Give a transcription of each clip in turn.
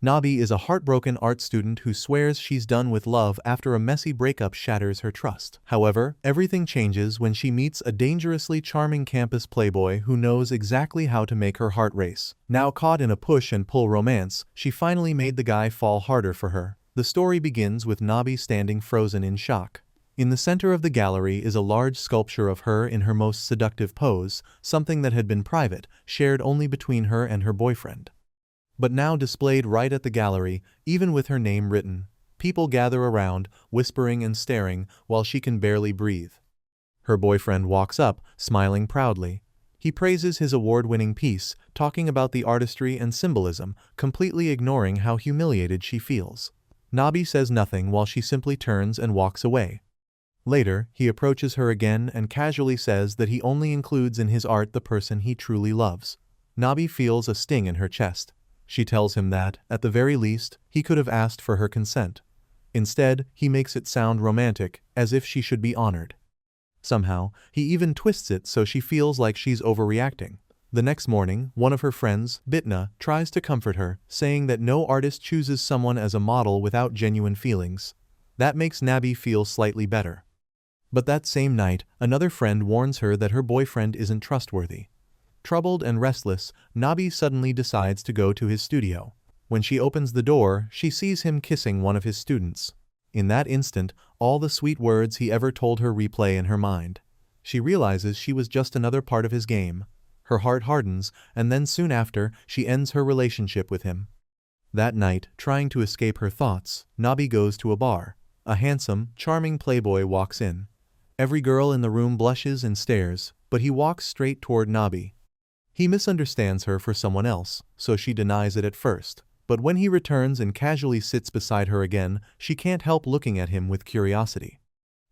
Nabi is a heartbroken art student who swears she's done with love after a messy breakup shatters her trust. However, everything changes when she meets a dangerously charming campus playboy who knows exactly how to make her heart race. Now caught in a push-and-pull romance, she finally made the guy fall harder for her. The story begins with Nabi standing frozen in shock. In the center of the gallery is a large sculpture of her in her most seductive pose, something that had been private, shared only between her and her boyfriend. But now displayed right at the gallery, even with her name written. People gather around, whispering and staring, while she can barely breathe. Her boyfriend walks up, smiling proudly. He praises his award-winning piece, talking about the artistry and symbolism, completely ignoring how humiliated she feels. Nabi says nothing while she simply turns and walks away. Later, he approaches her again and casually says that he only includes in his art the person he truly loves. Nabi feels a sting in her chest. She tells him that, at the very least, he could have asked for her consent. Instead, he makes it sound romantic, as if she should be honored. Somehow, he even twists it so she feels like she's overreacting. The next morning, one of her friends, Bitna, tries to comfort her, saying that no artist chooses someone as a model without genuine feelings. That makes Nabi feel slightly better. But that same night, another friend warns her that her boyfriend isn't trustworthy. Troubled and restless, Nabi suddenly decides to go to his studio. When she opens the door, she sees him kissing one of his students. In that instant, all the sweet words he ever told her replay in her mind. She realizes she was just another part of his game. Her heart hardens, and then soon after, she ends her relationship with him. That night, trying to escape her thoughts, Nabi goes to a bar. A handsome, charming playboy walks in. Every girl in the room blushes and stares, but he walks straight toward Nabi. He misunderstands her for someone else, so she denies it at first. But when he returns and casually sits beside her again, she can't help looking at him with curiosity.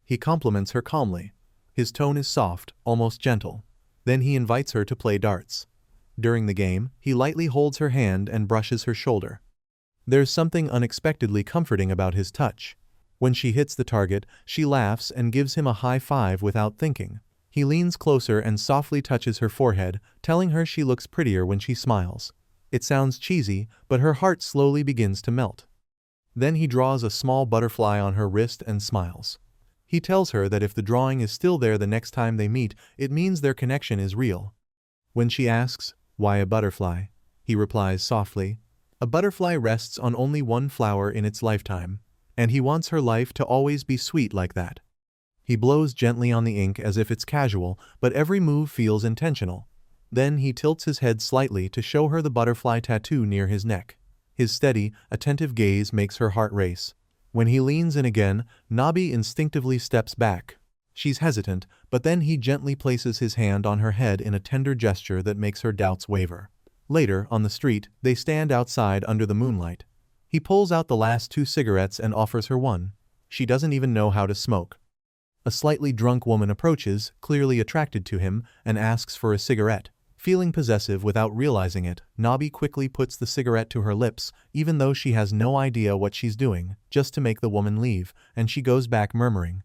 He compliments her calmly. His tone is soft, almost gentle. Then he invites her to play darts. During the game, he lightly holds her hand and brushes her shoulder. There's something unexpectedly comforting about his touch. When she hits the target, she laughs and gives him a high five without thinking. He leans closer and softly touches her forehead, telling her she looks prettier when she smiles. It sounds cheesy, but her heart slowly begins to melt. Then he draws a small butterfly on her wrist and smiles. He tells her that if the drawing is still there the next time they meet, it means their connection is real. When she asks, "Why a butterfly?" he replies softly, "A butterfly rests on only one flower in its lifetime, and he wants her life to always be sweet like that." He blows gently on the ink as if it's casual, but every move feels intentional. Then he tilts his head slightly to show her the butterfly tattoo near his neck. His steady, attentive gaze makes her heart race. When he leans in again, Nabi instinctively steps back. She's hesitant, but then he gently places his hand on her head in a tender gesture that makes her doubts waver. Later, on the street, they stand outside under the moonlight. He pulls out the last 2 cigarettes and offers her one. She doesn't even know how to smoke. A slightly drunk woman approaches, clearly attracted to him, and asks for a cigarette. Feeling possessive without realizing it, Nabi quickly puts the cigarette to her lips, even though she has no idea what she's doing, just to make the woman leave, and she goes back murmuring.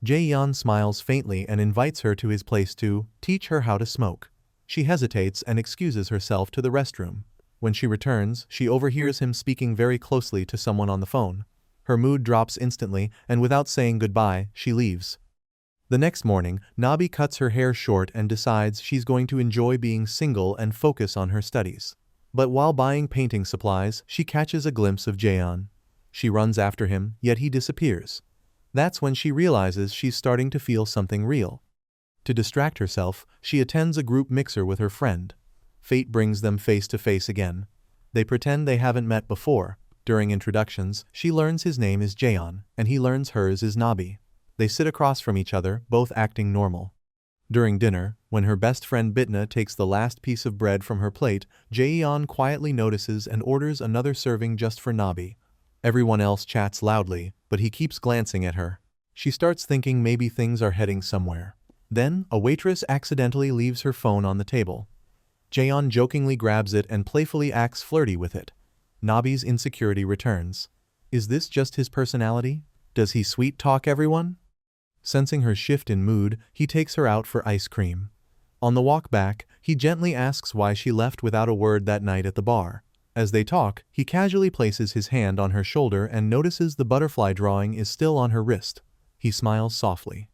Jaeeon smiles faintly and invites her to his place to teach her how to smoke. She hesitates and excuses herself to the restroom. When she returns, she overhears him speaking very closely to someone on the phone. Her mood drops instantly, and without saying goodbye, she leaves. The next morning, Nabi cuts her hair short and decides she's going to enjoy being single and focus on her studies. But while buying painting supplies, she catches a glimpse of Jaeeon. She runs after him, yet he disappears. That's when she realizes she's starting to feel something real. To distract herself, she attends a group mixer with her friend. Fate brings them face to face again. They pretend they haven't met before. During introductions, she learns his name is Jaeeon, and he learns hers is Nabi. They sit across from each other, both acting normal. During dinner, when her best friend Bitna takes the last piece of bread from her plate, Jaeeon quietly notices and orders another serving just for Nabi. Everyone else chats loudly, but he keeps glancing at her. She starts thinking maybe things are heading somewhere. Then, a waitress accidentally leaves her phone on the table. Jaeeon jokingly grabs it and playfully acts flirty with it. Nabi's insecurity returns. Is this just his personality? Does he sweet-talk everyone? Sensing her shift in mood, he takes her out for ice cream. On the walk back, he gently asks why she left without a word that night at the bar. As they talk, he casually places his hand on her shoulder and notices the butterfly drawing is still on her wrist. He smiles softly.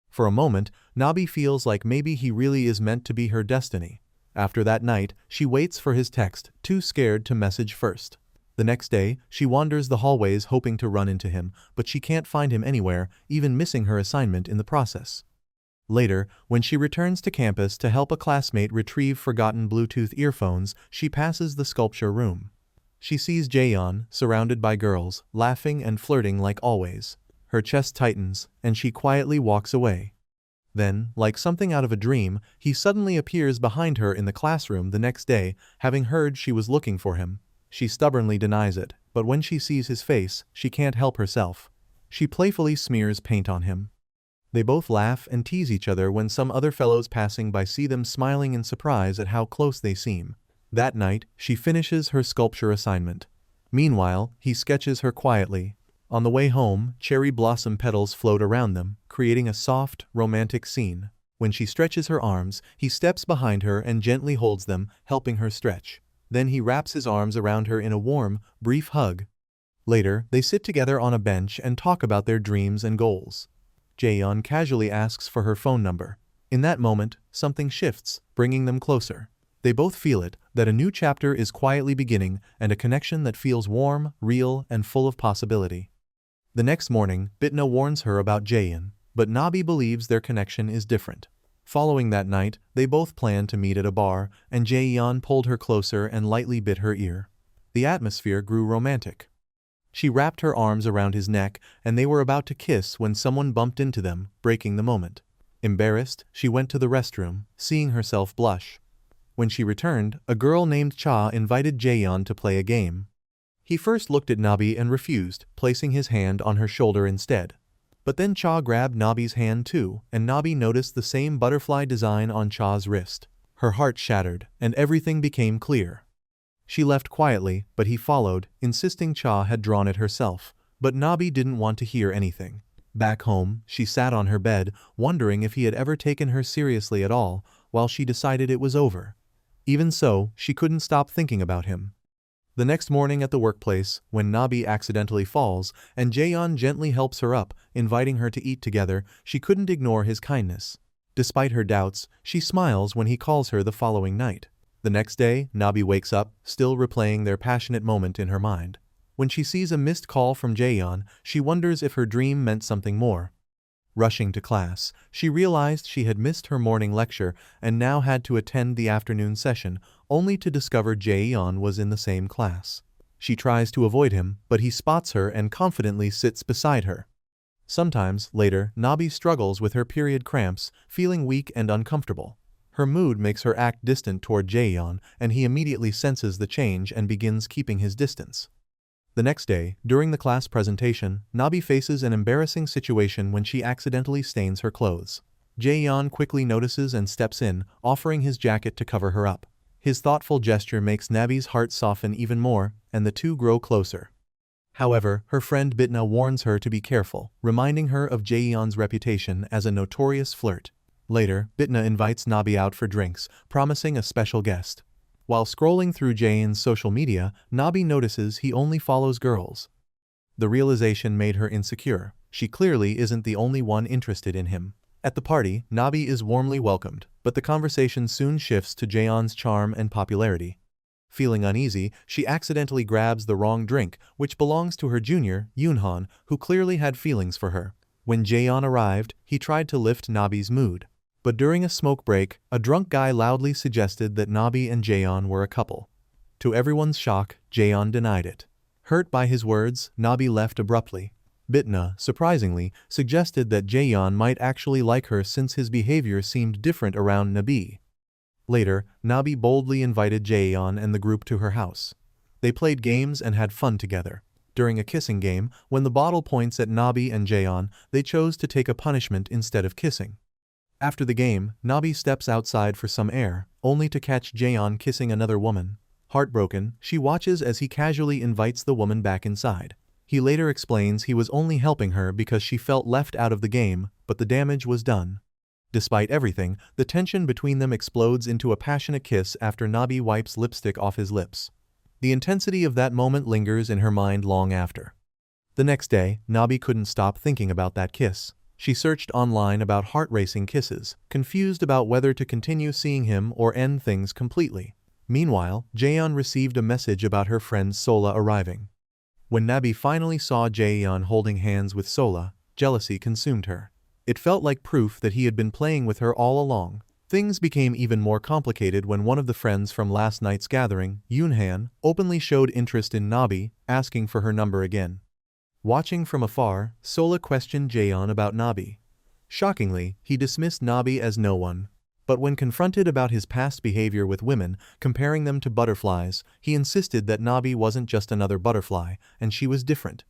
For a moment, Nabi feels like maybe he really is meant to be her destiny. After that night, she waits for his text, too scared to message first. The next day, she wanders the hallways hoping to run into him, but she can't find him anywhere, even missing her assignment in the process. Later, when she returns to campus to help a classmate retrieve forgotten Bluetooth earphones, she passes the sculpture room. She sees Jaeeon, surrounded by girls, laughing and flirting like always. Her chest tightens, and she quietly walks away. Then, like something out of a dream, he suddenly appears behind her in the classroom the next day, having heard she was looking for him. She stubbornly denies it, but when she sees his face, she can't help herself. She playfully smears paint on him. They both laugh and tease each other when some other fellows passing by see them smiling in surprise at how close they seem. That night, she finishes her sculpture assignment. Meanwhile, he sketches her quietly. On the way home, cherry blossom petals float around them, creating a soft, romantic scene. When she stretches her arms, he steps behind her and gently holds them, helping her stretch. Then he wraps his arms around her in a warm, brief hug. Later, they sit together on a bench and talk about their dreams and goals. Jaeeon casually asks for her phone number. In that moment, something shifts, bringing them closer. They both feel it, that a new chapter is quietly beginning and a connection that feels warm, real, and full of possibility. The next morning, Bitna warns her about Jaeeon, but Nabi believes their connection is different. Following that night, they both planned to meet at a bar, and Jaeeon pulled her closer and lightly bit her ear. The atmosphere grew romantic. She wrapped her arms around his neck, and they were about to kiss when someone bumped into them, breaking the moment. Embarrassed, she went to the restroom, seeing herself blush. When she returned, a girl named Cha invited Jaeeon to play a game. He first looked at Nabi and refused, placing his hand on her shoulder instead. But then Cha grabbed Nabi's hand too, and Nabi noticed the same butterfly design on Cha's wrist. Her heart shattered, and everything became clear. She left quietly, but he followed, insisting Cha had drawn it herself. But Nabi didn't want to hear anything. Back home, she sat on her bed, wondering if he had ever taken her seriously at all, while she decided it was over. Even so, she couldn't stop thinking about him. The next morning at the workplace, when Nabi accidentally falls, and Jaeeon gently helps her up, inviting her to eat together, she couldn't ignore his kindness. Despite her doubts, she smiles when he calls her the following night. The next day, Nabi wakes up, still replaying their passionate moment in her mind. When she sees a missed call from Jaeeon, she wonders if her dream meant something more. Rushing to class, she realized she had missed her morning lecture and now had to attend the afternoon session, only to discover Jaeeon was in the same class. She tries to avoid him, but he spots her and confidently sits beside her. Sometimes, later, Nabi struggles with her period cramps, feeling weak and uncomfortable. Her mood makes her act distant toward Jaeeon, and he immediately senses the change and begins keeping his distance. The next day, during the class presentation, Nabi faces an embarrassing situation when she accidentally stains her clothes. Jaeeon quickly notices and steps in, offering his jacket to cover her up. His thoughtful gesture makes Nabi's heart soften even more, and the two grow closer. However, her friend Bitna warns her to be careful, reminding her of Jaeeon's reputation as a notorious flirt. Later, Bitna invites Nabi out for drinks, promising a special guest. While scrolling through Jaeeon's social media, Nabi notices he only follows girls. The realization made her insecure. She clearly isn't the only one interested in him. At the party, Nabi is warmly welcomed, but the conversation soon shifts to Jaeeon's charm and popularity. Feeling uneasy, she accidentally grabs the wrong drink, which belongs to her junior, Yoonhan, who clearly had feelings for her. When Jaeeon arrived, he tried to lift Nabi's mood. But during a smoke break, a drunk guy loudly suggested that Nabi and Jaeeon were a couple. To everyone's shock, Jaeeon denied it. Hurt by his words, Nabi left abruptly. Bitna, surprisingly, suggested that Jaeeon might actually like her since his behavior seemed different around Nabi. Later, Nabi boldly invited Jaeeon and the group to her house. They played games and had fun together. During a kissing game, when the bottle points at Nabi and Jaeeon, they chose to take a punishment instead of kissing. After the game, Nabi steps outside for some air, only to catch Jaeeon kissing another woman. Heartbroken, she watches as he casually invites the woman back inside. He later explains he was only helping her because she felt left out of the game, but the damage was done. Despite everything, the tension between them explodes into a passionate kiss after Nabi wipes lipstick off his lips. The intensity of that moment lingers in her mind long after. The next day, Nabi couldn't stop thinking about that kiss. She searched online about heart-racing kisses, confused about whether to continue seeing him or end things completely. Meanwhile, Jaeyeon received a message about her friend Sola arriving. When Nabi finally saw Jaeyeon holding hands with Sola, jealousy consumed her. It felt like proof that he had been playing with her all along. Things became even more complicated when one of the friends from last night's gathering, Yoonhan, openly showed interest in Nabi, asking for her number again. Watching from afar, Sola questioned Jaeyeon about Nabi. Shockingly, he dismissed Nabi as no one. But when confronted about his past behavior with women, comparing them to butterflies, he insisted that Nabi wasn't just another butterfly, and she was different.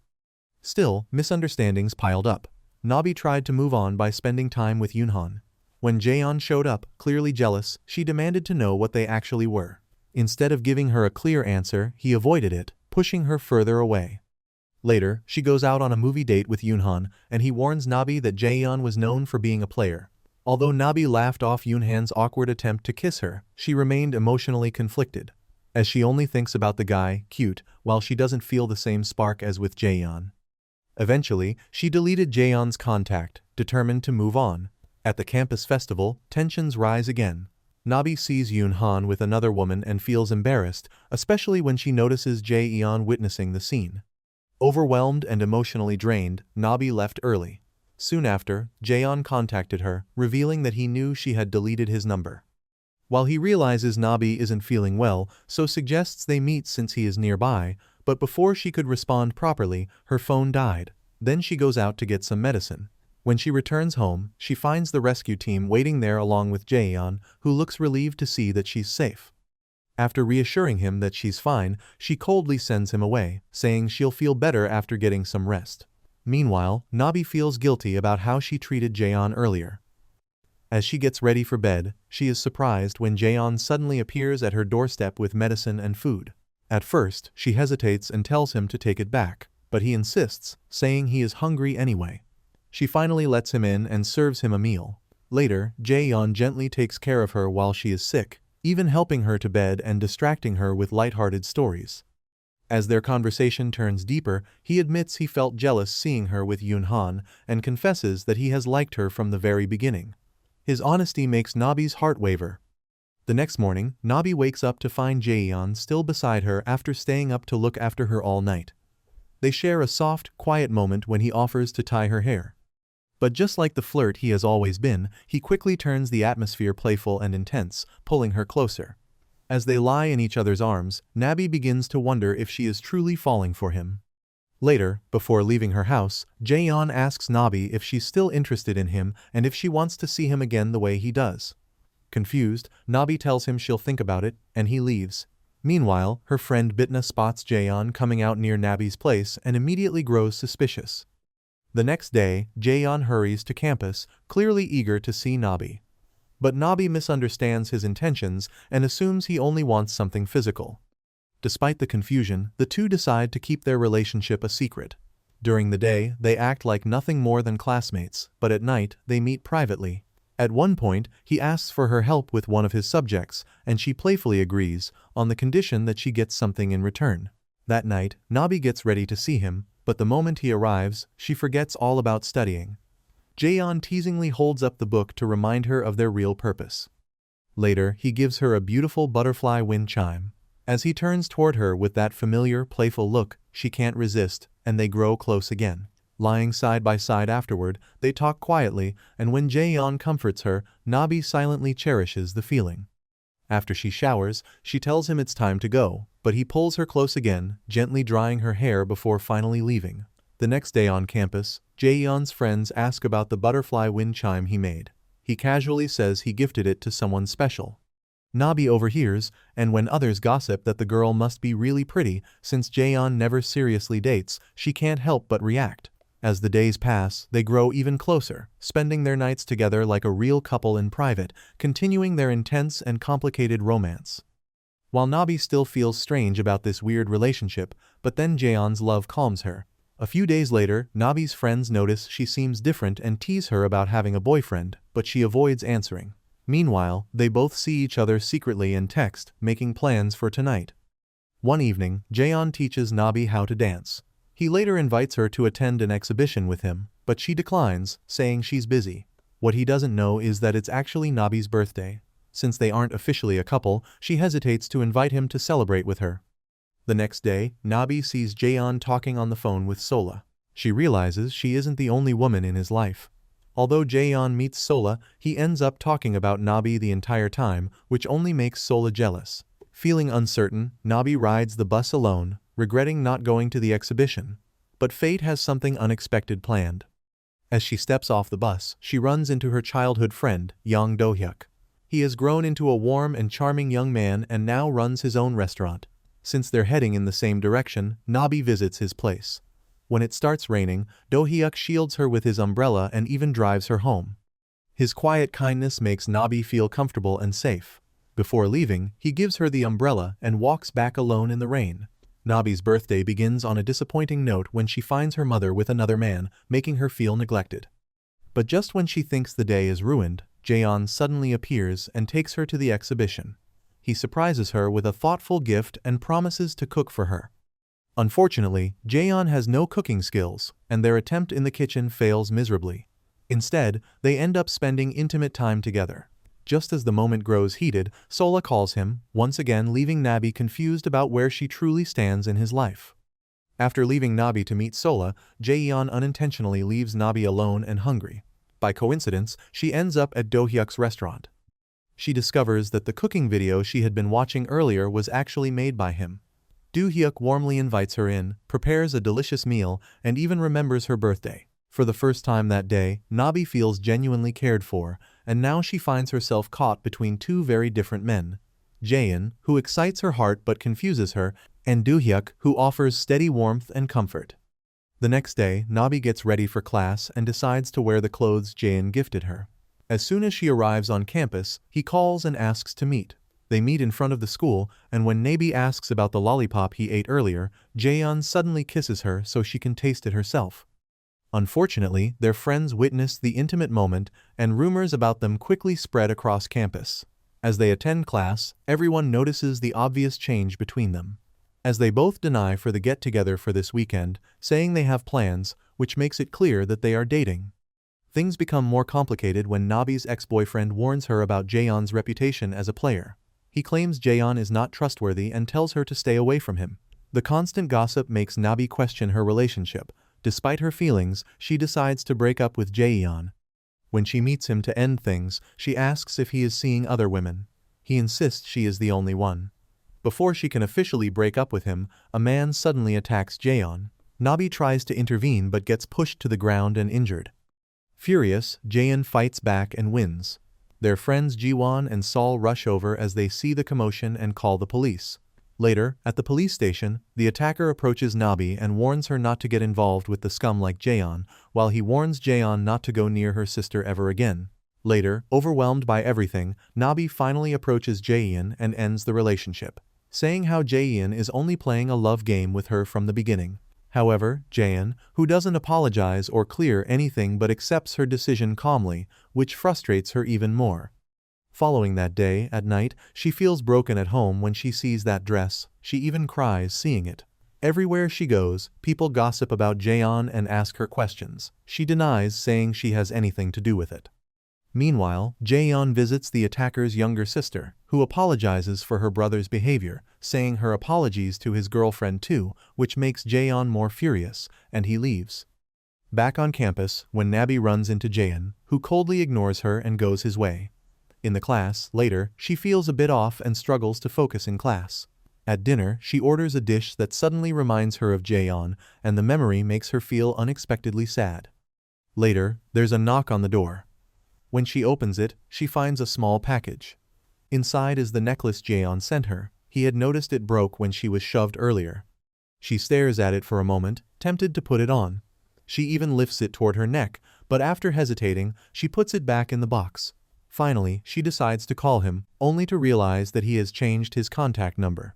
Still, misunderstandings piled up. Nabi tried to move on by spending time with Yoonhan. When Jaeyeon showed up, clearly jealous, she demanded to know what they actually were. Instead of giving her a clear answer, he avoided it, pushing her further away. Later, she goes out on a movie date with Yoonhan, and he warns Nabi that Jaeyeon was known for being a player. Although Nabi laughed off Yoonhan's awkward attempt to kiss her, she remained emotionally conflicted. As she only thinks about the guy, cute, while she doesn't feel the same spark as with Jaeyeon. Eventually, she deleted Jaeyeon's contact, determined to move on. At the campus festival, tensions rise again. Nabi sees Yoonhan with another woman and feels embarrassed, especially when she notices Jaeyeon witnessing the scene. Overwhelmed and emotionally drained, Nabi left early. Soon after, Jaeyeon contacted her, revealing that he knew she had deleted his number. While he realizes Nabi isn't feeling well, so suggests they meet since he is nearby, but before she could respond properly, her phone died. Then she goes out to get some medicine. When she returns home, she finds the rescue team waiting there along with Jaeyeon, who looks relieved to see that she's safe. After reassuring him that she's fine, she coldly sends him away, saying she'll feel better after getting some rest. Meanwhile, Nabi feels guilty about how she treated Jaeyeon earlier. As she gets ready for bed, she is surprised when Jaeyeon suddenly appears at her doorstep with medicine and food. At first, she hesitates and tells him to take it back, but he insists, saying he is hungry anyway. She finally lets him in and serves him a meal. Later, Jaeyeon gently takes care of her while she is sick, even helping her to bed and distracting her with lighthearted stories. As their conversation turns deeper, he admits he felt jealous seeing her with Yoonhan and confesses that he has liked her from the very beginning. His honesty makes Nabi's heart waver. The next morning, Nabi wakes up to find Jaeyeon still beside her after staying up to look after her all night. They share a soft, quiet moment when he offers to tie her hair. But just like the flirt he has always been, he quickly turns the atmosphere playful and intense, pulling her closer. As they lie in each other's arms, Nabi begins to wonder if she is truly falling for him. Later, before leaving her house, Jaeyeon asks Nabi if she's still interested in him and if she wants to see him again the way he does. Confused, Nabi tells him she'll think about it, and he leaves. Meanwhile, her friend Bitna spots Jaeyeon coming out near Nabi's place and immediately grows suspicious. The next day, Jaeyeon hurries to campus, clearly eager to see Nabi. But Nabi misunderstands his intentions and assumes he only wants something physical. Despite the confusion, the two decide to keep their relationship a secret. During the day, they act like nothing more than classmates, but at night, they meet privately. At one point, he asks for her help with one of his subjects, and she playfully agrees, on the condition that she gets something in return. That night, Nabi gets ready to see him, but the moment he arrives, she forgets all about studying. Jaeyeon teasingly holds up the book to remind her of their real purpose. Later, he gives her a beautiful butterfly wind chime. As he turns toward her with that familiar, playful look, she can't resist, and they grow close again. Lying side by side afterward, they talk quietly, and when Jaeyeon comforts her, Nabi silently cherishes the feeling. After she showers, she tells him it's time to go, but he pulls her close again, gently drying her hair before finally leaving. The next day on campus, Jaeyeon's friends ask about the butterfly wind chime he made. He casually says he gifted it to someone special. Nabi overhears, and when others gossip that the girl must be really pretty, since Jaeyeon never seriously dates, she can't help but react. As the days pass, they grow even closer, spending their nights together like a real couple in private, continuing their intense and complicated romance. While Nabi still feels strange about this weird relationship, but then Jaeyeon's love calms her. A few days later, Nabi's friends notice she seems different and tease her about having a boyfriend, but she avoids answering. Meanwhile, they both see each other secretly and text, making plans for tonight. One evening, Jaeeon teaches Nabi how to dance. He later invites her to attend an exhibition with him, but she declines, saying she's busy. What he doesn't know is that it's actually Nabi's birthday. Since they aren't officially a couple, she hesitates to invite him to celebrate with her. The next day, Nabi sees Jaeeon talking on the phone with Sola. She realizes she isn't the only woman in his life. Although Jaeeon meets Sola, he ends up talking about Nabi the entire time, which only makes Sola jealous. Feeling uncertain, Nabi rides the bus alone, regretting not going to the exhibition. But fate has something unexpected planned. As she steps off the bus, she runs into her childhood friend, Yang Do-hyuk. He has grown into a warm and charming young man and now runs his own restaurant. Since they're heading in the same direction, Nabi visits his place. When it starts raining, Do-hyuk shields her with his umbrella and even drives her home. His quiet kindness makes Nabi feel comfortable and safe. Before leaving, he gives her the umbrella and walks back alone in the rain. Nabi's birthday begins on a disappointing note when she finds her mother with another man, making her feel neglected. But just when she thinks the day is ruined, Jaeeon suddenly appears and takes her to the exhibition. He surprises her with a thoughtful gift and promises to cook for her. Unfortunately, Jaeeon has no cooking skills, and their attempt in the kitchen fails miserably. Instead, they end up spending intimate time together. Just as the moment grows heated, Sola calls him, once again leaving Nabi confused about where she truly stands in his life. After leaving Nabi to meet Sola, Jaeeon unintentionally leaves Nabi alone and hungry. By coincidence, she ends up at Do-hyuk's restaurant. She discovers that the cooking video she had been watching earlier was actually made by him. Do-hyuk warmly invites her in, prepares a delicious meal, and even remembers her birthday. For the first time that day, Nabi feels genuinely cared for, and now she finds herself caught between two very different men. Jaeeon, who excites her heart but confuses her, and Do-hyuk, who offers steady warmth and comfort. The next day, Nabi gets ready for class and decides to wear the clothes Jaeeon gifted her. As soon as she arrives on campus, he calls and asks to meet. They meet in front of the school, and when Nabi asks about the lollipop he ate earlier, Jaeeon suddenly kisses her so she can taste it herself. Unfortunately, their friends witness the intimate moment, and rumors about them quickly spread across campus. As they attend class, everyone notices the obvious change between them. As they both deny for the get-together for this weekend, saying they have plans, which makes it clear that they are dating. Things become more complicated when Nabi's ex-boyfriend warns her about Jaeeon's reputation as a player. He claims Jaeeon is not trustworthy and tells her to stay away from him. The constant gossip makes Nabi question her relationship. Despite her feelings, she decides to break up with Jaeeon. When she meets him to end things, she asks if he is seeing other women. He insists she is the only one. Before she can officially break up with him, a man suddenly attacks Jaeeon. Nabi tries to intervene but gets pushed to the ground and injured. Furious, Jaeeon fights back and wins. Their friends Jiwon and Sol rush over as they see the commotion and call the police. Later, at the police station, the attacker approaches Nabi and warns her not to get involved with the scum like Jaeeon, while he warns Jaeeon not to go near her sister ever again. Later, overwhelmed by everything, Nabi finally approaches Jaeeon and ends the relationship, saying how Jaeeon is only playing a love game with her from the beginning. However, Jaeeon, who doesn't apologize or clear anything but accepts her decision calmly, which frustrates her even more. Following that day, at night, she feels broken at home when she sees that dress. She even cries seeing it. Everywhere she goes, people gossip about Jaeeon and ask her questions. She denies, saying she has anything to do with it. Meanwhile, Jaeeon visits the attacker's younger sister, who apologizes for her brother's behavior, saying her apologies to his girlfriend too, which makes Jaeeon more furious, and he leaves. Back on campus, when Nabi runs into Jaeeon, who coldly ignores her and goes his way. In the class, later, she feels a bit off and struggles to focus in class. At dinner, she orders a dish that suddenly reminds her of Jaeeon, and the memory makes her feel unexpectedly sad. Later, there's a knock on the door. When she opens it, she finds a small package. Inside is the necklace Jaeeon sent her. He had noticed it broke when she was shoved earlier. She stares at it for a moment, tempted to put it on. She even lifts it toward her neck, but after hesitating, she puts it back in the box. Finally, she decides to call him, only to realize that he has changed his contact number.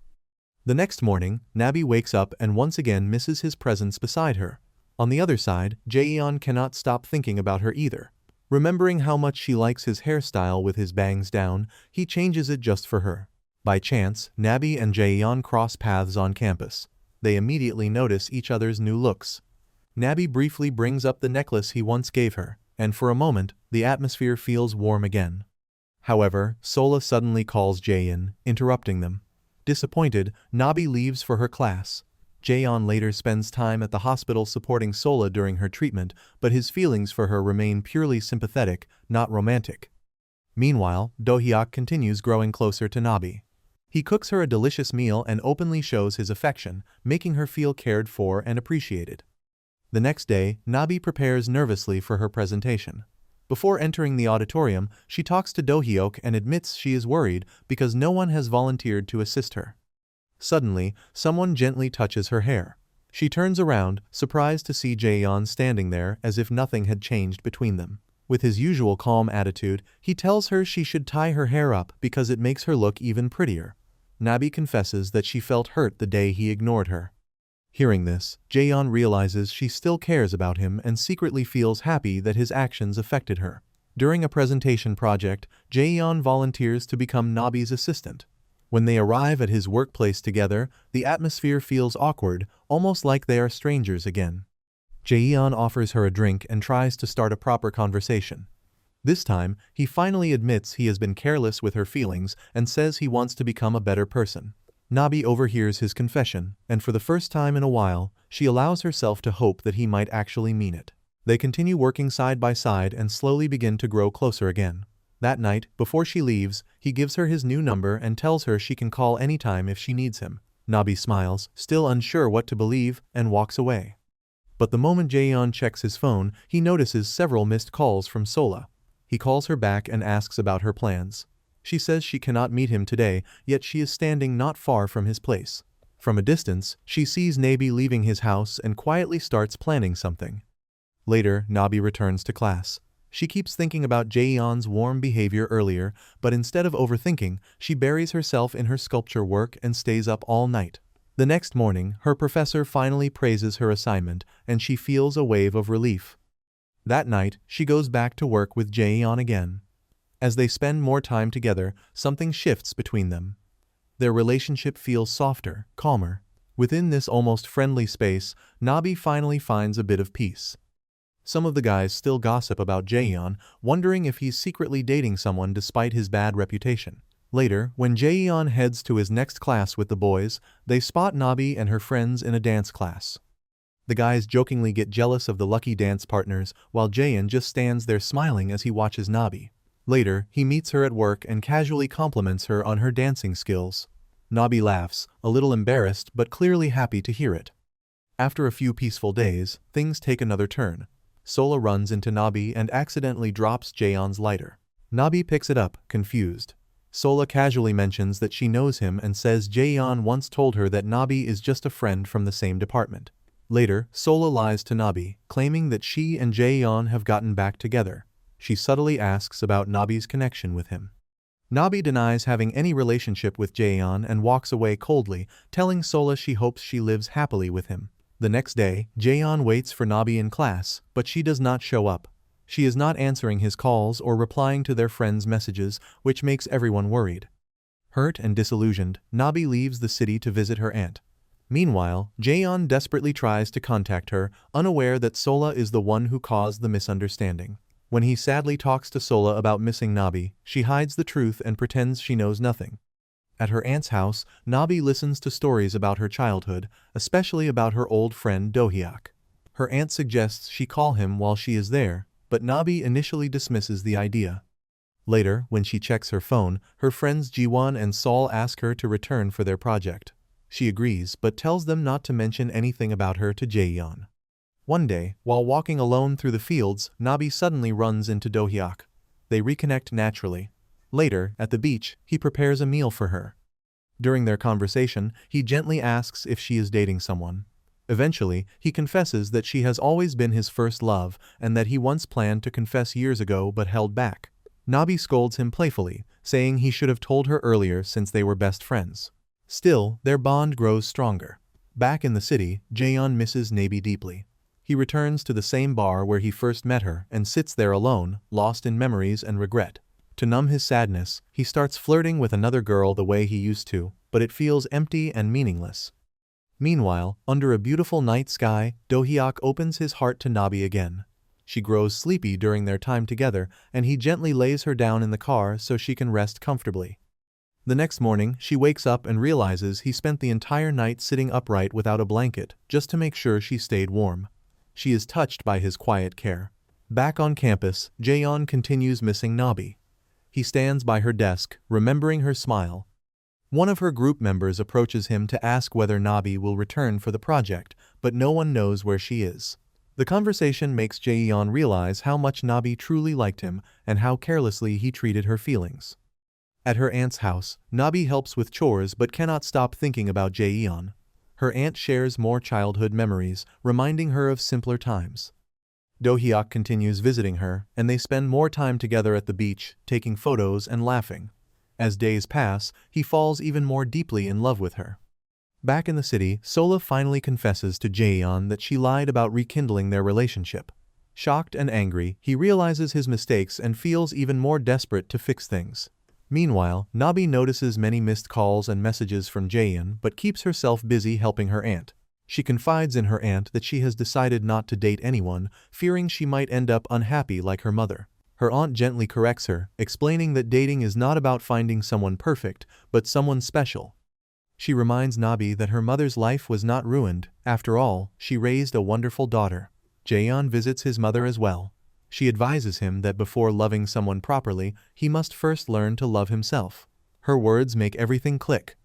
The next morning, Nabi wakes up and once again misses his presence beside her. On the other side, Jaeeon cannot stop thinking about her either. Remembering how much she likes his hairstyle with his bangs down, he changes it just for her. By chance, Nabi and Jaeeon cross paths on campus. They immediately notice each other's new looks. Nabi briefly brings up the necklace he once gave her, and for a moment, the atmosphere feels warm again. However, Sola suddenly calls Jaeeon, interrupting them. Disappointed, Nabi leaves for her class. Jaeeon later spends time at the hospital supporting Sola during her treatment, but his feelings for her remain purely sympathetic, not romantic. Meanwhile, Do-hyuk continues growing closer to Nabi. He cooks her a delicious meal and openly shows his affection, making her feel cared for and appreciated. The next day, Nabi prepares nervously for her presentation. Before entering the auditorium, she talks to Do-hyuk and admits she is worried because no one has volunteered to assist her. Suddenly, someone gently touches her hair. She turns around, surprised to see Jaeeon standing there as if nothing had changed between them. With his usual calm attitude, he tells her she should tie her hair up because it makes her look even prettier. Nabi confesses that she felt hurt the day he ignored her. Hearing this, Jaeeon realizes she still cares about him and secretly feels happy that his actions affected her. During a presentation project, Jaeeon volunteers to become Nabi's assistant. When they arrive at his workplace together, the atmosphere feels awkward, almost like they are strangers again. Jaeeon offers her a drink and tries to start a proper conversation. This time, he finally admits he has been careless with her feelings and says he wants to become a better person. Nabi overhears his confession, and for the first time in a while, she allows herself to hope that he might actually mean it. They continue working side by side and slowly begin to grow closer again. That night, before she leaves, he gives her his new number and tells her she can call anytime if she needs him. Nabi smiles, still unsure what to believe, and walks away. But the moment Jaeeon checks his phone, he notices several missed calls from Sola. He calls her back and asks about her plans. She says she cannot meet him today, yet she is standing not far from his place. From a distance, she sees Nabi leaving his house and quietly starts planning something. Later, Nabi returns to class. She keeps thinking about Jaeeon's warm behavior earlier, but instead of overthinking, she buries herself in her sculpture work and stays up all night. The next morning, her professor finally praises her assignment, and she feels a wave of relief. That night, she goes back to work with Jaeeon again. As they spend more time together, something shifts between them. Their relationship feels softer, calmer. Within this almost friendly space, Nabi finally finds a bit of peace. Some of the guys still gossip about Jaeeon, wondering if he's secretly dating someone despite his bad reputation. Later, when Jaeeon heads to his next class with the boys, they spot Nabi and her friends in a dance class. The guys jokingly get jealous of the lucky dance partners, while Jaeeon just stands there smiling as he watches Nabi. Later, he meets her at work and casually compliments her on her dancing skills. Nabi laughs, a little embarrassed but clearly happy to hear it. After a few peaceful days, things take another turn. Sola runs into Nabi and accidentally drops Jaeyeon's lighter. Nabi picks it up, confused. Sola casually mentions that she knows him and says Jaeeon once told her that Nabi is just a friend from the same department. Later, Sola lies to Nabi, claiming that she and Jaeeon have gotten back together. She subtly asks about Nabi's connection with him. Nabi denies having any relationship with Jaeeon and walks away coldly, telling Sola she hopes she lives happily with him. The next day, Jaeeon waits for Nabi in class, but she does not show up. She is not answering his calls or replying to their friends' messages, which makes everyone worried. Hurt and disillusioned, Nabi leaves the city to visit her aunt. Meanwhile, Jaeeon desperately tries to contact her, unaware that Sola is the one who caused the misunderstanding. When he sadly talks to Sola about missing Nabi, she hides the truth and pretends she knows nothing. At her aunt's house, Nabi listens to stories about her childhood, especially about her old friend Do-hyuk. Her aunt suggests she call him while she is there, but Nabi initially dismisses the idea. Later, when she checks her phone, her friends Jiwon and Sol ask her to return for their project. She agrees but tells them not to mention anything about her to Jaeeon. One day, while walking alone through the fields, Nabi suddenly runs into Do-hyuk. They reconnect naturally. Later, at the beach, he prepares a meal for her. During their conversation, he gently asks if she is dating someone. Eventually, he confesses that she has always been his first love and that he once planned to confess years ago but held back. Nabi scolds him playfully, saying he should have told her earlier since they were best friends. Still, their bond grows stronger. Back in the city, Jaeeon misses Nabi deeply. He returns to the same bar where he first met her and sits there alone, lost in memories and regret. To numb his sadness, he starts flirting with another girl the way he used to, but it feels empty and meaningless. Meanwhile, under a beautiful night sky, Do-hyuk opens his heart to Nabi again. She grows sleepy during their time together, and he gently lays her down in the car so she can rest comfortably. The next morning, she wakes up and realizes he spent the entire night sitting upright without a blanket, just to make sure she stayed warm. She is touched by his quiet care. Back on campus, Jaeeon continues missing Nabi. He stands by her desk, remembering her smile. One of her group members approaches him to ask whether Nabi will return for the project, but no one knows where she is. The conversation makes Jaeeon realize how much Nabi truly liked him and how carelessly he treated her feelings. At her aunt's house, Nabi helps with chores but cannot stop thinking about Jaeeon. Her aunt shares more childhood memories, reminding her of simpler times. Do-hyuk continues visiting her, and they spend more time together at the beach, taking photos and laughing. As days pass, he falls even more deeply in love with her. Back in the city, Sola finally confesses to Jaeeon that she lied about rekindling their relationship. Shocked and angry, he realizes his mistakes and feels even more desperate to fix things. Meanwhile, Nabi notices many missed calls and messages from Jaeeon but keeps herself busy helping her aunt. She confides in her aunt that she has decided not to date anyone, fearing she might end up unhappy like her mother. Her aunt gently corrects her, explaining that dating is not about finding someone perfect, but someone special. She reminds Nabi that her mother's life was not ruined. After all, she raised a wonderful daughter. Jaeeon visits his mother as well. She advises him that before loving someone properly, he must first learn to love himself. Her words make everything click.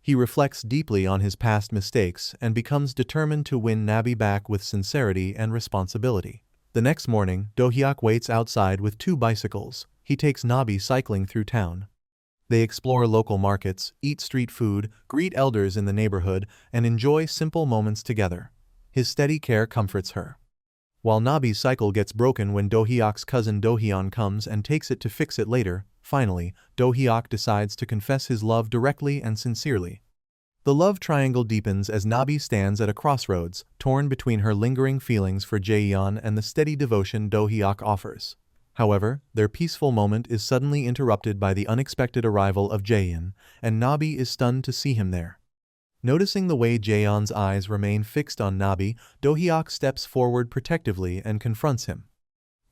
He reflects deeply on his past mistakes and becomes determined to win Nabi back with sincerity and responsibility. The next morning, Do-hyuk waits outside with 2 bicycles. He takes Nabi cycling through town. They explore local markets, eat street food, greet elders in the neighborhood, and enjoy simple moments together. His steady care comforts her. While Nabi's cycle gets broken when Do-hyuk's cousin Do-hyun comes and takes it to fix it later, finally, Do-hyuk decides to confess his love directly and sincerely. The love triangle deepens as Nabi stands at a crossroads, torn between her lingering feelings for Jaeeon and the steady devotion Do-hyuk offers. However, their peaceful moment is suddenly interrupted by the unexpected arrival of Jaeeon, and Nabi is stunned to see him there. Noticing the way Jaeyeon's eyes remain fixed on Nabi, Do-hyuk steps forward protectively and confronts him.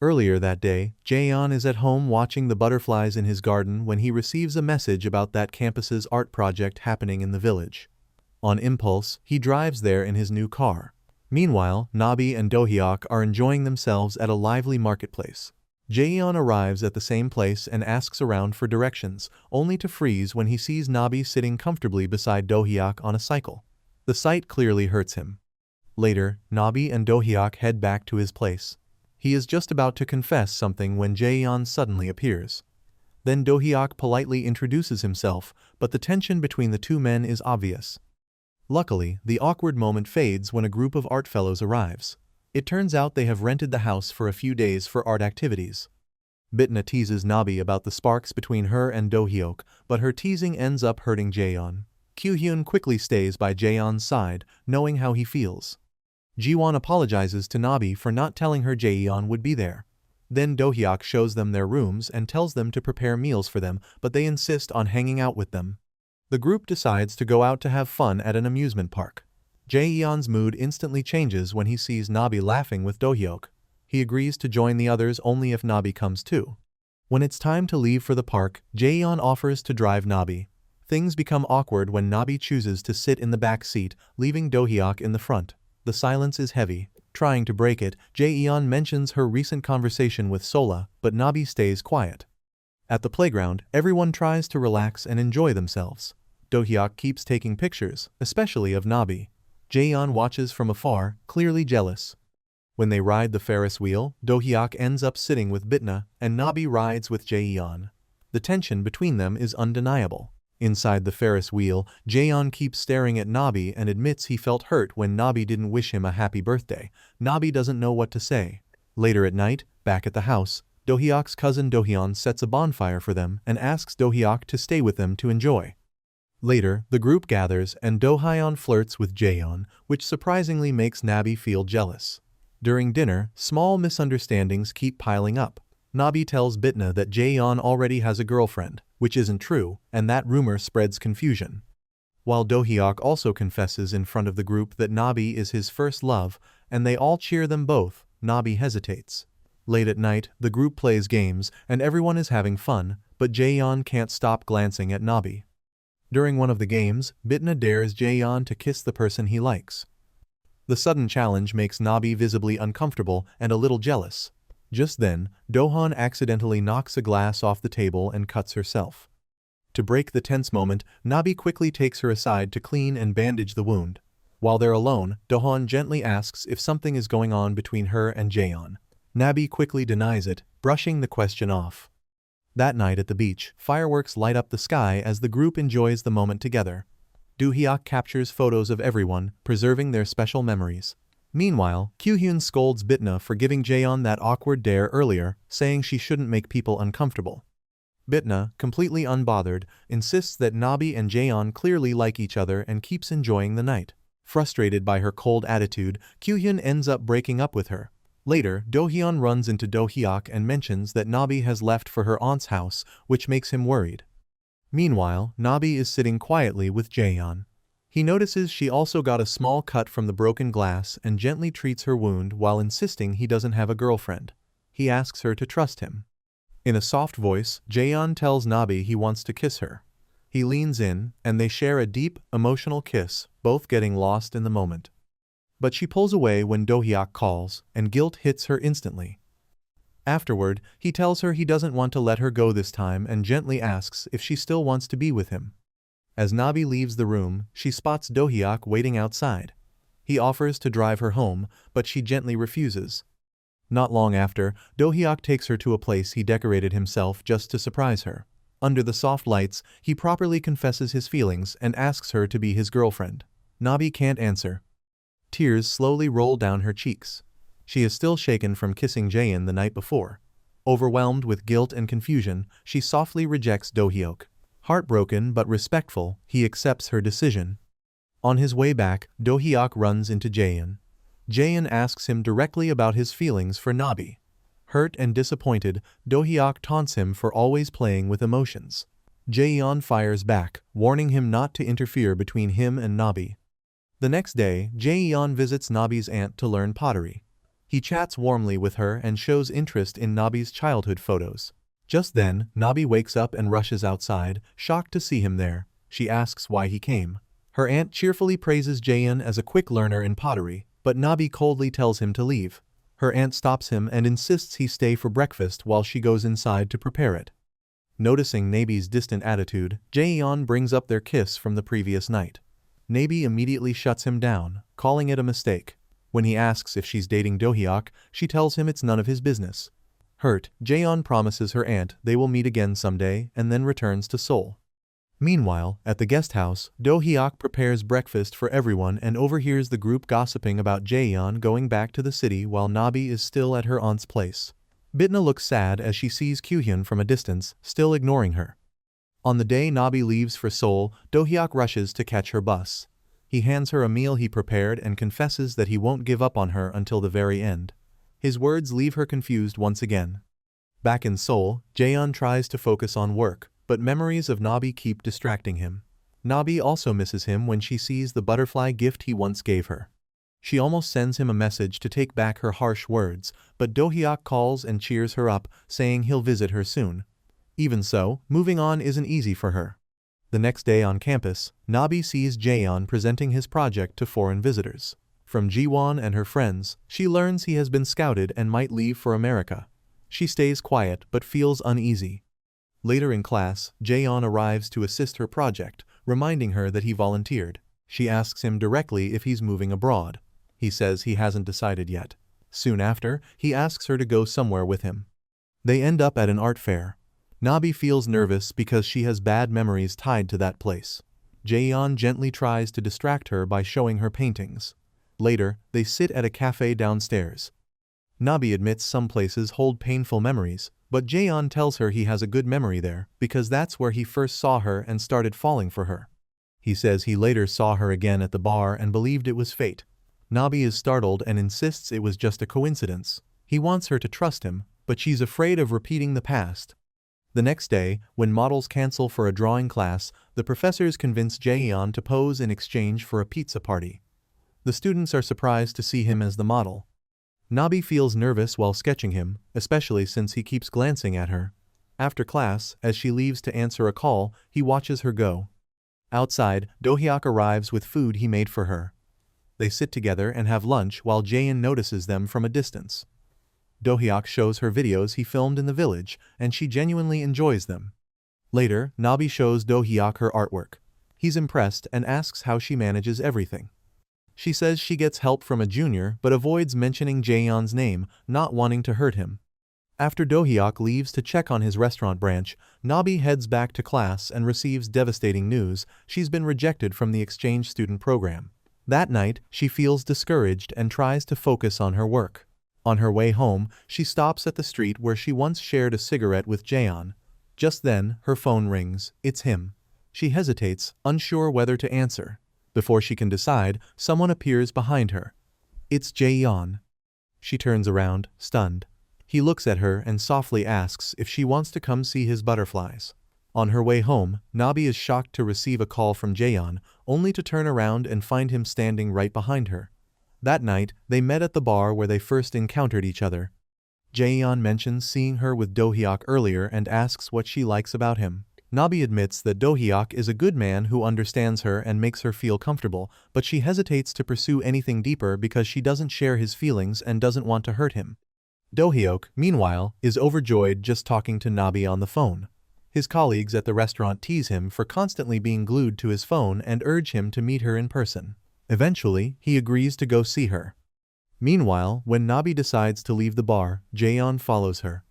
Earlier that day, Jaeeon is at home watching the butterflies in his garden when he receives a message about that campus's art project happening in the village. On impulse, he drives there in his new car. Meanwhile, Nabi and Do-hyuk are enjoying themselves at a lively marketplace. Jaeeon arrives at the same place and asks around for directions, only to freeze when he sees Nabi sitting comfortably beside Do-hyuk on a cycle. The sight clearly hurts him. Later, Nabi and Do-hyuk head back to his place. He is just about to confess something when Jaeeon suddenly appears. Then Do-hyuk politely introduces himself, but the tension between the 2 men is obvious. Luckily, the awkward moment fades when a group of art fellows arrives. It turns out they have rented the house for a few days for art activities. Bitna teases Nabi about the sparks between her and Do-hyuk, but her teasing ends up hurting Jaeeon. Kyu-hyun quickly stays by Jaeyeon's side, knowing how he feels. Jiwon apologizes to Nabi for not telling her Jaeeon would be there. Then Do-hyuk shows them their rooms and tells them to prepare meals for them, but they insist on hanging out with them. The group decides to go out to have fun at an amusement park. Jaeyeon's mood instantly changes when he sees Nabi laughing with Do-hyuk. He agrees to join the others only if Nabi comes too. When it's time to leave for the park, Jaeeon offers to drive Nabi. Things become awkward when Nabi chooses to sit in the back seat, leaving Do-hyuk in the front. The silence is heavy. Trying to break it, Jaeeon mentions her recent conversation with Sola, but Nabi stays quiet. At the playground, everyone tries to relax and enjoy themselves. Do-hyuk keeps taking pictures, especially of Nabi. Jaeeon watches from afar, clearly jealous. When they ride the Ferris wheel, Do-hyuk ends up sitting with Bitna, and Nabi rides with Jaeeon. The tension between them is undeniable. Inside the Ferris wheel, Jaeeon keeps staring at Nabi and admits he felt hurt when Nabi didn't wish him a happy birthday. Nabi doesn't know what to say. Later at night, back at the house, Do-hyuk's cousin Do-hyun sets a bonfire for them and asks Do-hyuk to stay with them to enjoy. Later, the group gathers and Do-hyun flirts with Jaeeon, which surprisingly makes Nabi feel jealous. During dinner, small misunderstandings keep piling up. Nabi tells Bitna that Jaeyeon already has a girlfriend, which isn't true, and that rumor spreads confusion. While Do-hyuk also confesses in front of the group that Nabi is his first love, and they all cheer them both, Nabi hesitates. Late at night, the group plays games, and everyone is having fun, but Jaeyeon can't stop glancing at Nabi. During one of the games, Bitna dares Jaeyeon to kiss the person he likes. The sudden challenge makes Nabi visibly uncomfortable and a little jealous. Just then, Dohan accidentally knocks a glass off the table and cuts herself. To break the tense moment, Nabi quickly takes her aside to clean and bandage the wound. While they're alone, Dohan gently asks if something is going on between her and Jaeyeon. Nabi quickly denies it, brushing the question off. That night at the beach, fireworks light up the sky as the group enjoys the moment together. Do-hyuk captures photos of everyone, preserving their special memories. Meanwhile, Kyuhyun scolds Bitna for giving Jaeyeon that awkward dare earlier, saying she shouldn't make people uncomfortable. Bitna, completely unbothered, insists that Nabi and Jaeyeon clearly like each other and keeps enjoying the night. Frustrated by her cold attitude, Kyuhyun ends up breaking up with her. Later, Do-hyun runs into Do-hyuk and mentions that Nabi has left for her aunt's house, which makes him worried. Meanwhile, Nabi is sitting quietly with Jaeyeon. He notices she also got a small cut from the broken glass and gently treats her wound while insisting he doesn't have a girlfriend. He asks her to trust him. In a soft voice, Jaeyeon tells Nabi he wants to kiss her. He leans in, and they share a deep, emotional kiss, both getting lost in the moment. But she pulls away when Do-hyuk calls, and guilt hits her instantly. Afterward, he tells her he doesn't want to let her go this time and gently asks if she still wants to be with him. As Nabi leaves the room, she spots Do-hyuk waiting outside. He offers to drive her home, but she gently refuses. Not long after, Do-hyuk takes her to a place he decorated himself just to surprise her. Under the soft lights, he properly confesses his feelings and asks her to be his girlfriend. Nabi can't answer. Tears slowly roll down her cheeks. She is still shaken from kissing Jaeyeon the night before. Overwhelmed with guilt and confusion, she softly rejects Do-hyuk. Heartbroken but respectful, he accepts her decision. On his way back, Do-hyuk runs into Jaeyeon. Jaeyeon asks him directly about his feelings for Nabi. Hurt and disappointed, Do-hyuk taunts him for always playing with emotions. Jaeyeon fires back, warning him not to interfere between him and Nabi. The next day, Jaeyeon visits Nabi's aunt to learn pottery. He chats warmly with her and shows interest in Nabi's childhood photos. Just then, Nabi wakes up and rushes outside, shocked to see him there. She asks why he came. Her aunt cheerfully praises Jaeyeon as a quick learner in pottery, but Nabi coldly tells him to leave. Her aunt stops him and insists he stay for breakfast while she goes inside to prepare it. Noticing Nabi's distant attitude, Jaeyeon brings up their kiss from the previous night. Nabi immediately shuts him down, calling it a mistake. When he asks if she's dating Do-hyuk, she tells him it's none of his business. Hurt, Jaeyeon promises her aunt they will meet again someday and then returns to Seoul. Meanwhile, at the guest house, Do-hyuk prepares breakfast for everyone and overhears the group gossiping about Jaeyeon going back to the city while Nabi is still at her aunt's place. Bitna looks sad as she sees Kyuhyun from a distance, still ignoring her. On the day Nabi leaves for Seoul, Do-hyuk rushes to catch her bus. He hands her a meal he prepared and confesses that he won't give up on her until the very end. His words leave her confused once again. Back in Seoul, Jaeyeon tries to focus on work, but memories of Nabi keep distracting him. Nabi also misses him when she sees the butterfly gift he once gave her. She almost sends him a message to take back her harsh words, but Do-hyuk calls and cheers her up, saying he'll visit her soon. Even so, moving on isn't easy for her. The next day on campus, Nabi sees Jaeyeon presenting his project to foreign visitors. From Jiwon and her friends, she learns he has been scouted and might leave for America. She stays quiet but feels uneasy. Later in class, Jaeyeon arrives to assist her project, reminding her that he volunteered. She asks him directly if he's moving abroad. He says he hasn't decided yet. Soon after, he asks her to go somewhere with him. They end up at an art fair. Nabi feels nervous because she has bad memories tied to that place. Jaeyeon gently tries to distract her by showing her paintings. Later, they sit at a cafe downstairs. Nabi admits some places hold painful memories, but Jaeyeon tells her he has a good memory there because that's where he first saw her and started falling for her. He says he later saw her again at the bar and believed it was fate. Nabi is startled and insists it was just a coincidence. He wants her to trust him, but she's afraid of repeating the past. The next day, when models cancel for a drawing class, the professors convince Jaeeon to pose in exchange for a pizza party. The students are surprised to see him as the model. Nabi feels nervous while sketching him, especially since he keeps glancing at her. After class, as she leaves to answer a call, he watches her go. Outside, Do-hyuk arrives with food he made for her. They sit together and have lunch while Jaeeon notices them from a distance. Do-hyuk shows her videos he filmed in the village, and she genuinely enjoys them. Later, Nabi shows Do-hyuk her artwork. He's impressed and asks how she manages everything. She says she gets help from a junior but avoids mentioning Jaeyeon's name, not wanting to hurt him. After Do-hyuk leaves to check on his restaurant branch, Nabi heads back to class and receives devastating news: she's been rejected from the exchange student program. That night, she feels discouraged and tries to focus on her work. On her way home, she stops at the street where she once shared a cigarette with Jaeyeon. Just then, her phone rings. It's him. She hesitates, unsure whether to answer. Before she can decide, someone appears behind her. It's Jaeeon. She turns around, stunned. He looks at her and softly asks if she wants to come see his butterflies. On her way home, Nabi is shocked to receive a call from Jaeyeon, only to turn around and find him standing right behind her. That night, they met at the bar where they first encountered each other. Jaeyeon mentions seeing her with Do-hyuk earlier and asks what she likes about him. Nabi admits that Do-hyuk is a good man who understands her and makes her feel comfortable, but she hesitates to pursue anything deeper because she doesn't share his feelings and doesn't want to hurt him. Do-hyuk, meanwhile, is overjoyed just talking to Nabi on the phone. His colleagues at the restaurant tease him for constantly being glued to his phone and urge him to meet her in person. Eventually, he agrees to go see her. Meanwhile, when Nabi decides to leave the bar, Jaeyeon follows her.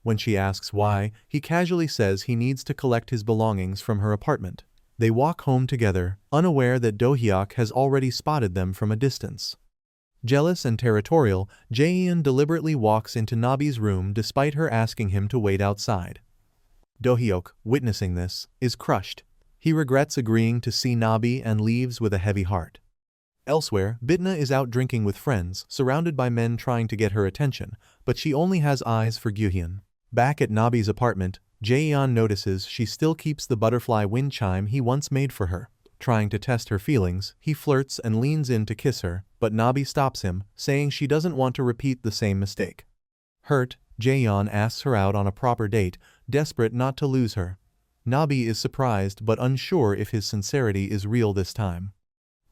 When she asks why, he casually says he needs to collect his belongings from her apartment. They walk home together, unaware that Do-hyuk has already spotted them from a distance. Jealous and territorial, Jaeyeon deliberately walks into Nabi's room despite her asking him to wait outside. Do-hyuk, witnessing this, is crushed. He regrets agreeing to see Nabi and leaves with a heavy heart. Elsewhere, Bitna is out drinking with friends, surrounded by men trying to get her attention, but she only has eyes for Gyuhyun. Back at Nabi's apartment, Jaeyeon notices she still keeps the butterfly wind chime he once made for her. Trying to test her feelings, he flirts and leans in to kiss her, but Nabi stops him, saying she doesn't want to repeat the same mistake. Hurt, Jaeyeon asks her out on a proper date, desperate not to lose her. Nabi is surprised but unsure if his sincerity is real this time.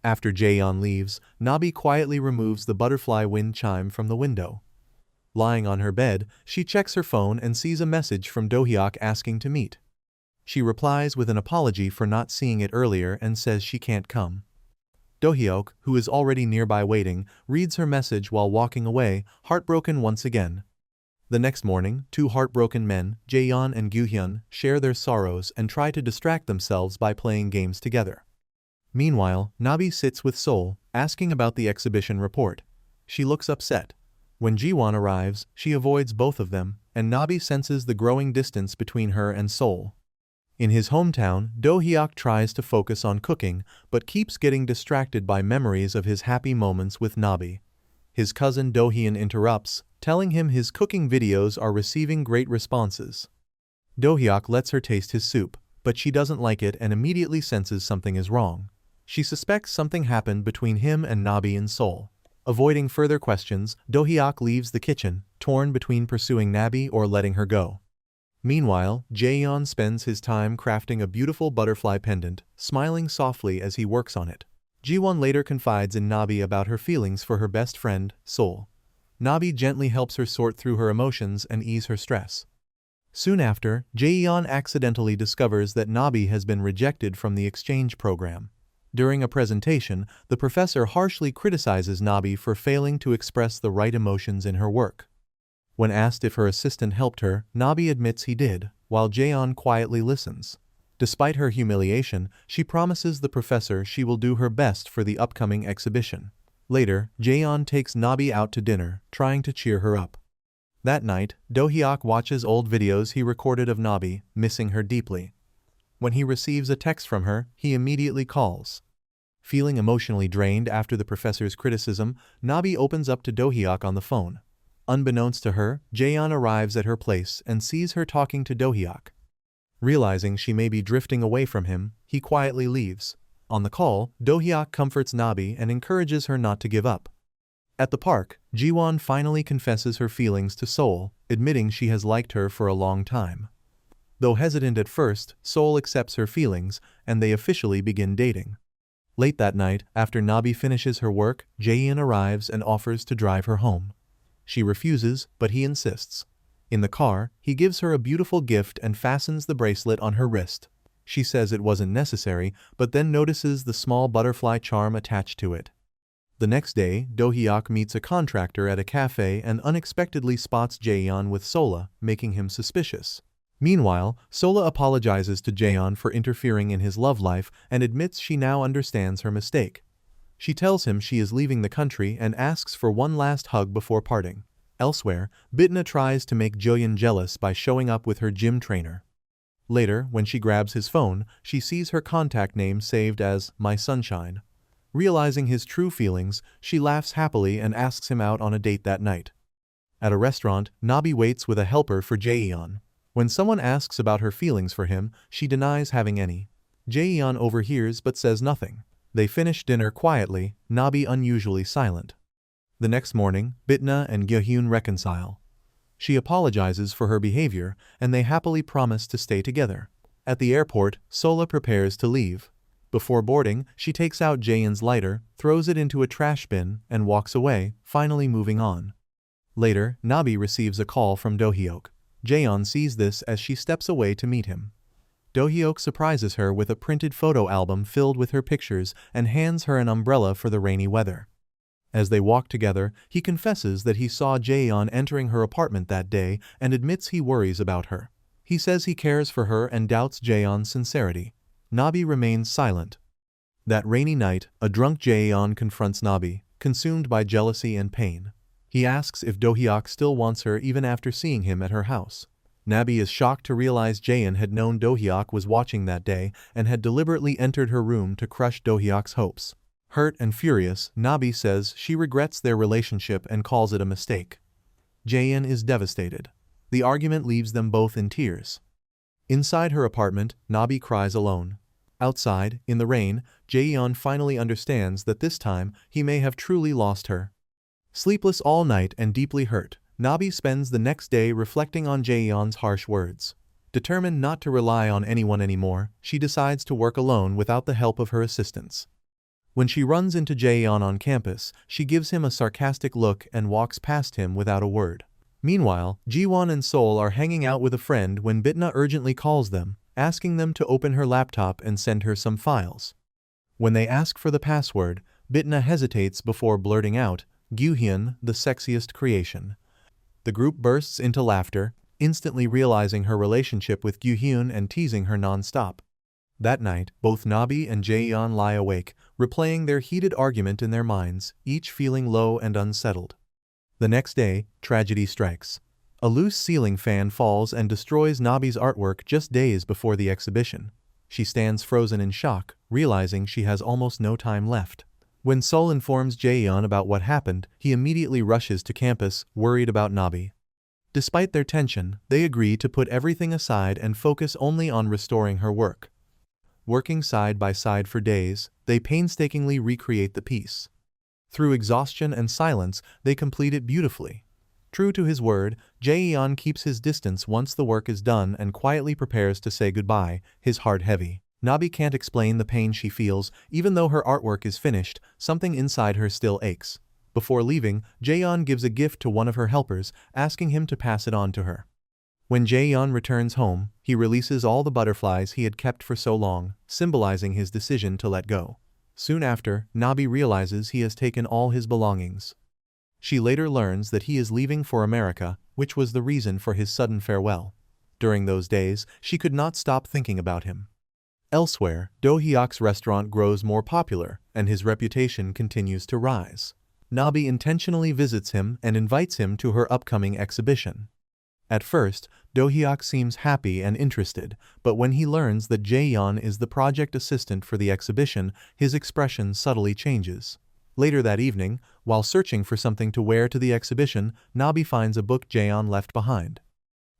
After Jaeyeon leaves, Nabi quietly removes the butterfly wind chime from the window. Lying on her bed, she checks her phone and sees a message from Do-hyuk asking to meet. She replies with an apology for not seeing it earlier and says she can't come. Do-hyuk, who is already nearby waiting, reads her message while walking away, heartbroken once again. The next morning, two heartbroken men, Jaeyeon and Gyuhyun, share their sorrows and try to distract themselves by playing games together. Meanwhile, Nabi sits with Sol, asking about the exhibition report. She looks upset. When Jiwon arrives, she avoids both of them, and Nabi senses the growing distance between her and Sol. In his hometown, Do-hyuk tries to focus on cooking, but keeps getting distracted by memories of his happy moments with Nabi. His cousin Do-hyun interrupts, telling him his cooking videos are receiving great responses. Do-hyuk lets her taste his soup, but she doesn't like it and immediately senses something is wrong. She suspects something happened between him and Nabi and Sol. Avoiding further questions, Do-hyuk leaves the kitchen, torn between pursuing Nabi or letting her go. Meanwhile, Jaeyeon spends his time crafting a beautiful butterfly pendant, smiling softly as he works on it. Jiwon later confides in Nabi about her feelings for her best friend, Sol. Nabi gently helps her sort through her emotions and ease her stress. Soon after, Jaeyeon accidentally discovers that Nabi has been rejected from the exchange program. During a presentation, the professor harshly criticizes Nabi for failing to express the right emotions in her work. When asked if her assistant helped her, Nabi admits he did, while Jaeyeon quietly listens. Despite her humiliation, she promises the professor she will do her best for the upcoming exhibition. Later, Jaeyeon takes Nabi out to dinner, trying to cheer her up. That night, Do-hyuk watches old videos he recorded of Nabi, missing her deeply. When he receives a text from her, he immediately calls. Feeling emotionally drained after the professor's criticism, Nabi opens up to Do-hyuk on the phone. Unbeknownst to her, Jaeyeon arrives at her place and sees her talking to Do-hyuk. Realizing she may be drifting away from him, he quietly leaves. On the call, Do-hyuk comforts Nabi and encourages her not to give up. At the park, Jiwon finally confesses her feelings to Sol, admitting she has liked her for a long time. Though hesitant at first, Sol accepts her feelings, and they officially begin dating. Late that night, after Nabi finishes her work, Jaeyeon arrives and offers to drive her home. She refuses, but he insists. In the car, he gives her a beautiful gift and fastens the bracelet on her wrist. She says it wasn't necessary, but then notices the small butterfly charm attached to it. The next day, Do-hyuk meets a contractor at a cafe and unexpectedly spots Jaeyeon with Sola, making him suspicious. Meanwhile, Sola apologizes to Jaeyeon for interfering in his love life and admits she now understands her mistake. She tells him she is leaving the country and asks for one last hug before parting. Elsewhere, Bitna tries to make Jaeyeon jealous by showing up with her gym trainer. Later, when she grabs his phone, she sees her contact name saved as My Sunshine. Realizing his true feelings, she laughs happily and asks him out on a date that night. At a restaurant, Nabi waits with a helper for Jaeyeon. When someone asks about her feelings for him, she denies having any. Jaeyeon overhears but says nothing. They finish dinner quietly, Nabi unusually silent. The next morning, Bitna and Gyehyun reconcile. She apologizes for her behavior, and they happily promise to stay together. At the airport, Sola prepares to leave. Before boarding, she takes out Jaeyeon's lighter, throws it into a trash bin, and walks away, finally moving on. Later, Nabi receives a call from Do-hyuk. Jaeyeon sees this as she steps away to meet him. Do-hyuk surprises her with a printed photo album filled with her pictures and hands her an umbrella for the rainy weather. As they walk together, he confesses that he saw Jaeyeon entering her apartment that day and admits he worries about her. He says he cares for her and doubts Jaeyeon's sincerity. Nabi remains silent. That rainy night, a drunk Jaeyeon confronts Nabi, consumed by jealousy and pain. He asks if Do-hyuk still wants her even after seeing him at her house. Nabi is shocked to realize Jaeyeon had known Do-hyuk was watching that day and had deliberately entered her room to crush Do-hyuk's hopes. Hurt and furious, Nabi says she regrets their relationship and calls it a mistake. Jaeyeon is devastated. The argument leaves them both in tears. Inside her apartment, Nabi cries alone. Outside, in the rain, Jaeyeon finally understands that this time he may have truly lost her. Sleepless all night and deeply hurt, Nabi spends the next day reflecting on Jaeyeon's harsh words. Determined not to rely on anyone anymore, she decides to work alone without the help of her assistants. When she runs into Jaeyeon on campus, she gives him a sarcastic look and walks past him without a word. Meanwhile, Jiwon and Sol are hanging out with a friend when Bitna urgently calls them, asking them to open her laptop and send her some files. When they ask for the password, Bitna hesitates before blurting out, Gyehyun, the sexiest creation. The group bursts into laughter, instantly realizing her relationship with Gyehyun and teasing her non-stop. That night, both Nabi and Jaeyeon lie awake, replaying their heated argument in their minds, each feeling low and unsettled. The next day, tragedy strikes. A loose ceiling fan falls and destroys Nabi's artwork just days before the exhibition. She stands frozen in shock, realizing she has almost no time left. When Sol informs Jaeyeon about what happened, he immediately rushes to campus, worried about Nabi. Despite their tension, they agree to put everything aside and focus only on restoring her work. Working side by side for days, they painstakingly recreate the piece. Through exhaustion and silence, they complete it beautifully. True to his word, Jaeyeon keeps his distance once the work is done and quietly prepares to say goodbye, his heart heavy. Nabi can't explain the pain she feels, even though her artwork is finished, something inside her still aches. Before leaving, Jaeyeon gives a gift to one of her helpers, asking him to pass it on to her. When Jaeyeon returns home, he releases all the butterflies he had kept for so long, symbolizing his decision to let go. Soon after, Nabi realizes he has taken all his belongings. She later learns that he is leaving for America, which was the reason for his sudden farewell. During those days, she could not stop thinking about him. Elsewhere, Do-hyuk's restaurant grows more popular, and his reputation continues to rise. Nabi intentionally visits him and invites him to her upcoming exhibition. At first, Do-hyuk seems happy and interested, but when he learns that Jaeyeon is the project assistant for the exhibition, his expression subtly changes. Later that evening, while searching for something to wear to the exhibition, Nabi finds a book Jaeeon left behind.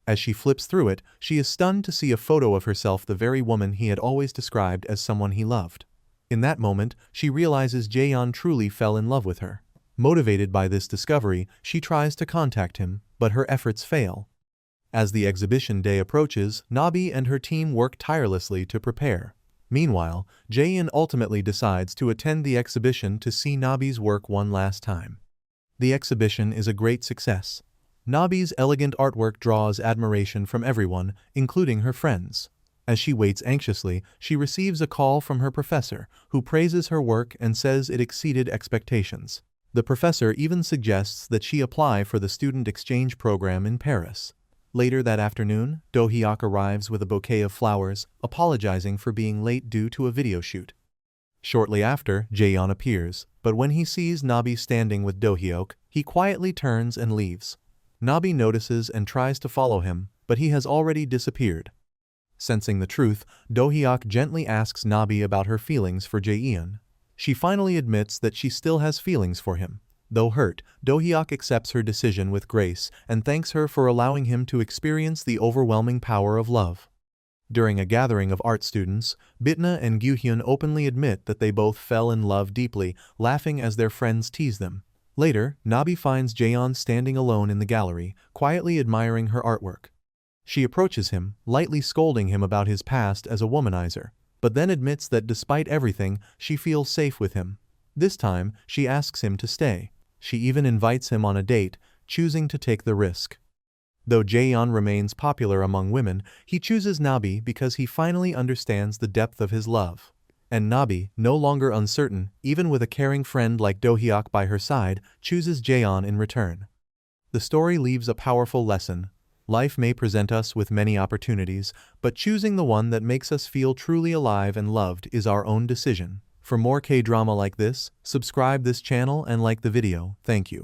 As she flips through it, she is stunned to see a photo of herself, the very woman he had always described as someone he loved. In that moment, she realizes Jaeeon truly fell in love with her. Motivated by this discovery, she tries to contact him, but her efforts fail. As the exhibition day approaches, Nabi and her team work tirelessly to prepare. Meanwhile, Jaeeon ultimately decides to attend the exhibition to see Nabi's work one last time. The exhibition is a great success. Nabi's elegant artwork draws admiration from everyone, including her friends. As she waits anxiously, she receives a call from her professor, who praises her work and says it exceeded expectations. The professor even suggests that she apply for the student exchange program in Paris. Later that afternoon, Do-hyuk arrives with a bouquet of flowers, apologizing for being late due to a video shoot. Shortly after, Jaeeon appears, but when he sees Nabi standing with Do-hyuk, he quietly turns and leaves. Nabi notices and tries to follow him, but he has already disappeared. Sensing the truth, Do-hyuk gently asks Nabi about her feelings for Jaeeon. She finally admits that she still has feelings for him. Though hurt, Do-hyuk accepts her decision with grace and thanks her for allowing him to experience the overwhelming power of love. During a gathering of art students, Bitna and Gyuhyun openly admit that they both fell in love deeply, laughing as their friends tease them. Later, Nabi finds Jaeeon standing alone in the gallery, quietly admiring her artwork. She approaches him, lightly scolding him about his past as a womanizer, but then admits that despite everything, she feels safe with him. This time, she asks him to stay. She even invites him on a date, choosing to take the risk. Though Jaeeon remains popular among women, he chooses Nabi because he finally understands the depth of his love. And Nabi, no longer uncertain, even with a caring friend like Do-hyuk by her side, chooses Jaeeon in return. The story leaves a powerful lesson. Life may present us with many opportunities, but choosing the one that makes us feel truly alive and loved is our own decision. For more K-drama like this, subscribe this channel and like the video. Thank you.